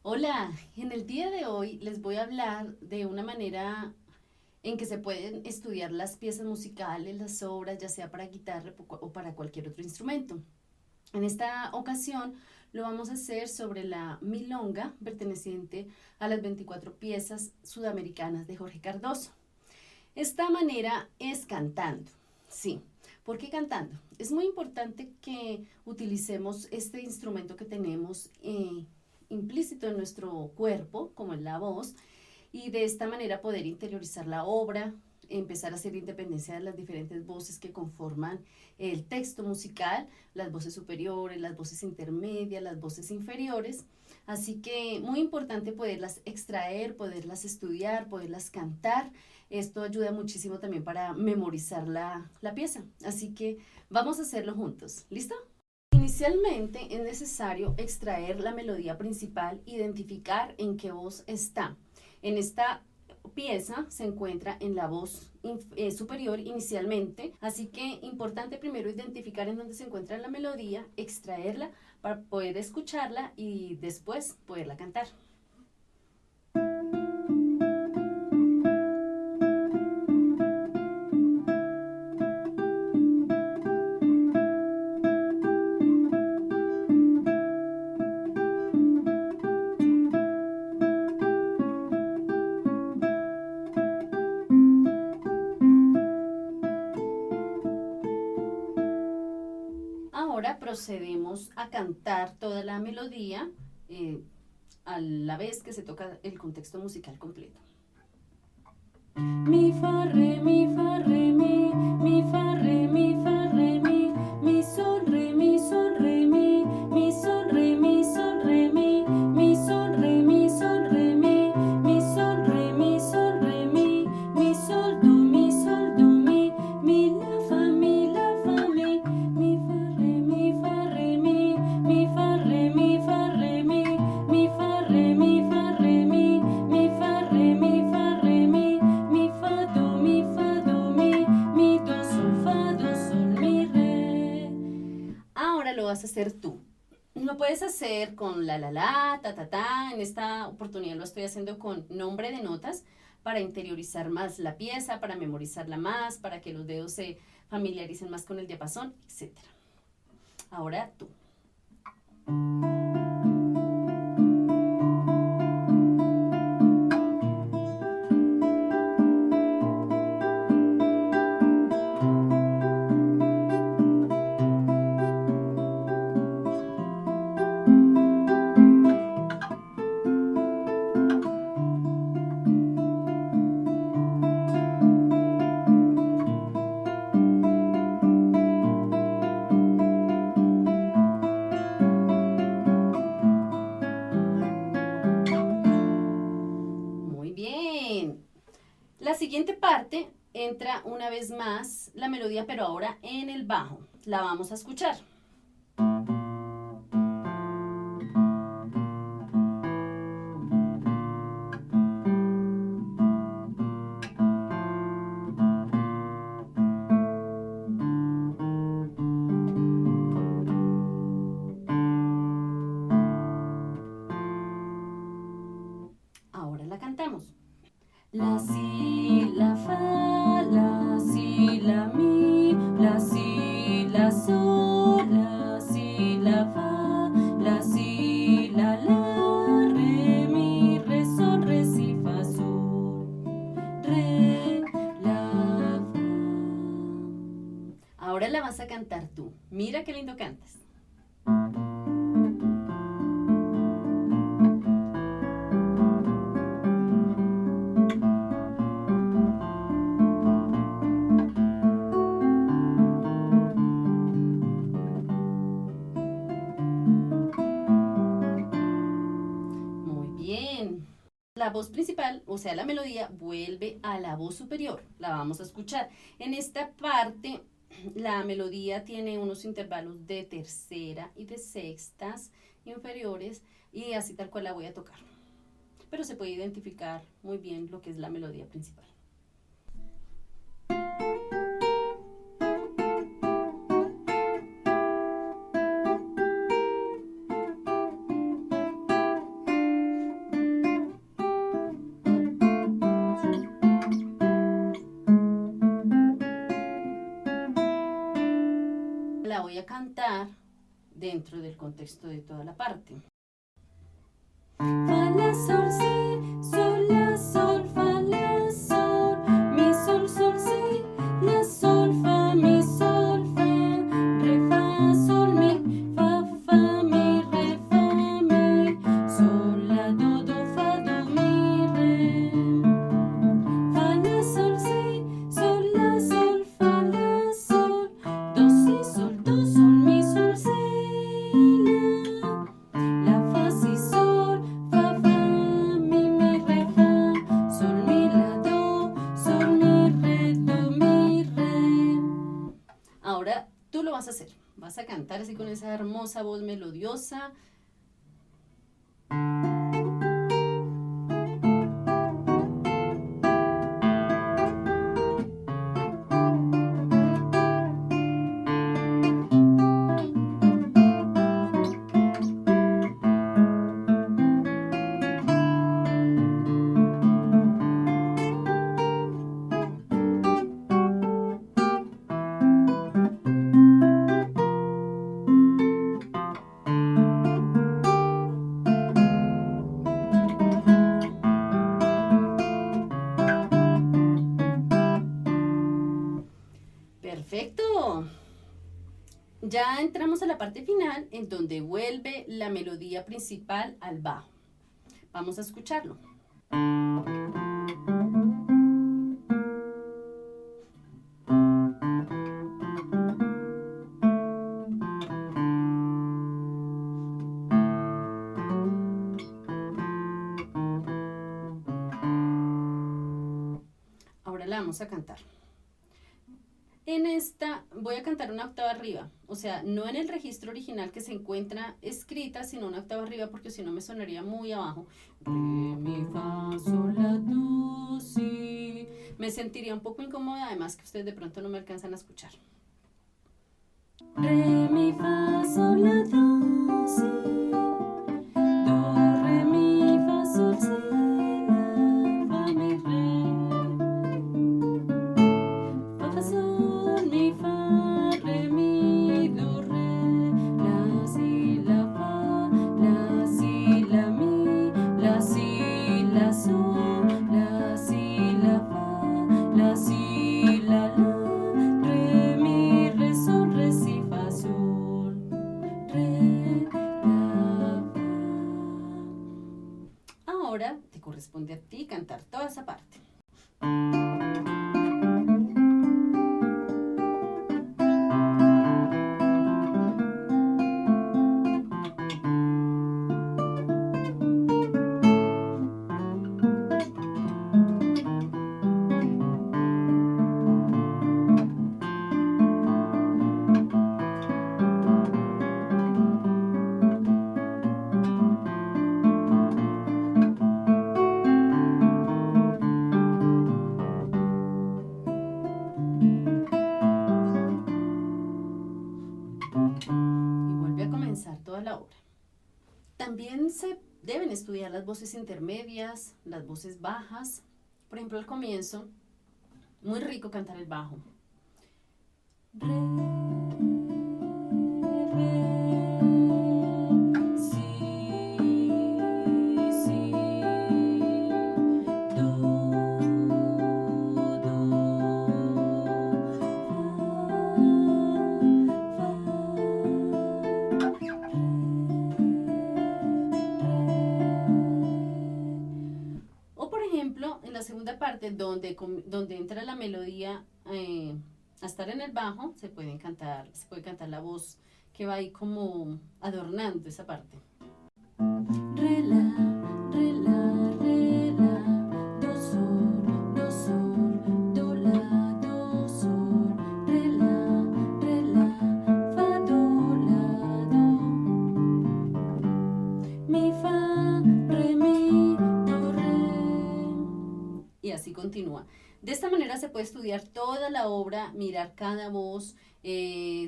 Hola, en el día de hoy les voy a hablar de una manera en que se pueden estudiar las piezas musicales, las obras, ya sea para guitarra o para cualquier otro instrumento. En esta ocasión lo vamos a hacer sobre la milonga perteneciente a las 24 piezas sudamericanas de Jorge Cardoso. Esta manera es cantando, sí. ¿Por qué cantando? Es muy importante que utilicemos este instrumento que tenemos implícito en nuestro cuerpo, como es la voz, y de esta manera poder interiorizar la obra, empezar a hacer independencia de las diferentes voces que conforman el texto musical, las voces superiores, las voces intermedias, las voces inferiores. Así que muy importante poderlas extraer, poderlas estudiar, poderlas cantar. Esto ayuda muchísimo también para memorizar la pieza. Así que vamos a hacerlo juntos. ¿Listo? Inicialmente es necesario extraer la melodía principal, identificar en qué voz está. En esta pieza se encuentra en la voz superior inicialmente, así que importante primero identificar en dónde se encuentra la melodía, extraerla para poder escucharla y después poderla cantar. Ahora procedemos a cantar toda la melodía eh, a la vez que se toca el contexto musical completo. Mi fa re mi fa re mi fa re mi fa re mi sol re mi sol re mi sol re mi sol re mi sol re mi sol re mi sol re mi sol re mi sol do mi la fa mi fa re mi fa re mi fa re mi fa re mi fa re mi fa re mi fa re mi do sol mi re. Ahora lo vas a hacer tú. Lo puedes hacer con la, ta. En esta oportunidad lo estoy haciendo con nombre de notas para interiorizar más la pieza, para memorizarla más, para que los dedos se familiaricen más con el diapasón, etcétera. Ahora tú. Muy bien. La siguiente parte entra una vez más la melodía, pero ahora en el bajo. La vamos a escuchar. Ahora la cantamos. La si, la fa, la si, la mi, la si, la sol, la si, la fa, la si, re, sol, re, si, fa, sol, re, la, fa. Ahora la vas a cantar tú. Mira qué lindo cantas. Muy bien. La voz principal, o sea, la melodía, vuelve a la voz superior. La vamos a escuchar. En esta parte, la melodía tiene unos intervalos de tercera y de sextas inferiores y así tal cual la voy a tocar. Pero se puede identificar muy bien lo que es la melodía principal. a cantar dentro del contexto de toda la parte. Fa, la, sol, si, sol, la, sol, fa, la, sol, mi, sol, si, la, sol, fa, mi, re, fa, sol, mi, fa, mi, re, sol, la, do, fa, do, mi, re. Fa, la, sol, si, sol, la, sol, fa, la, sol, do, si, mi, si, la, fa, si, sol, fa, mi, re, fa, sol, mi, la, do, mi, re. Ahora tú lo vas a hacer. Vas a cantar así con esa hermosa voz melodiosa. Perfecto. Ya entramos a la parte final en donde vuelve la melodía principal al bajo. Vamos a escucharlo. Ahora la vamos a cantar. En esta voy a cantar una octava arriba, o sea, no en el registro original que se encuentra escrita, sino una octava arriba, porque si no me sonaría muy abajo. Re, mi, fa, sol, la, do, si. Me sentiría un poco incómoda, además que ustedes de pronto no me alcanzan a escuchar. Re, mi, fa, sol, la, do, si. Do, re, mi, fa, sol, si, la, fa, mi, re. Fa, fa, sol, mi, fa, re, mi, do, re. La, si, la, fa, la, si, la, mi, la, si, la, sol, la, si, la, fa, la, si, la, re, mi, re, sol, re, si, fa, sol, re, la, fa. Ahora te corresponde a ti cantar toda esa parte. Y vuelve a comenzar toda la obra. También se deben estudiar las voces intermedias, las voces bajas. Por ejemplo, al comienzo, muy rico cantar el bajo. Re, si, si, do, O por ejemplo, en la segunda parte, donde entra la melodía a estar en el bajo, se puede cantar la voz que va ahí como adornando esa parte. re, la, do, sol, do, la, do, sol, re, la, fa, do, la, do, mi, fa, re, mi, do, re. Y así continúa. De esta manera se puede estudiar toda la obra, mirar cada voz,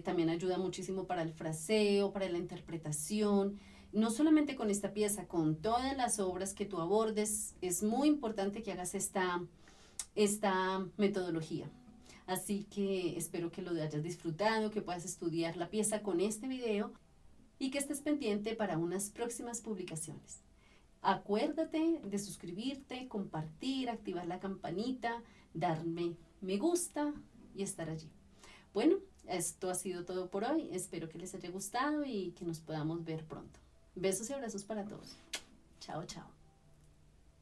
también ayuda muchísimo para el fraseo, para la interpretación. No solamente con esta pieza, con todas las obras que tú abordes, es muy importante que hagas esta metodología. Así que espero que lo hayas disfrutado, que puedas estudiar la pieza con este video y que estés pendiente para unas próximas publicaciones. Acuérdate de suscribirte, compartir, activar la campanita, darme me gusta y estar allí. Bueno, esto ha sido todo por hoy. Espero que les haya gustado y que nos podamos ver pronto. Besos y abrazos para todos. Chao, chao.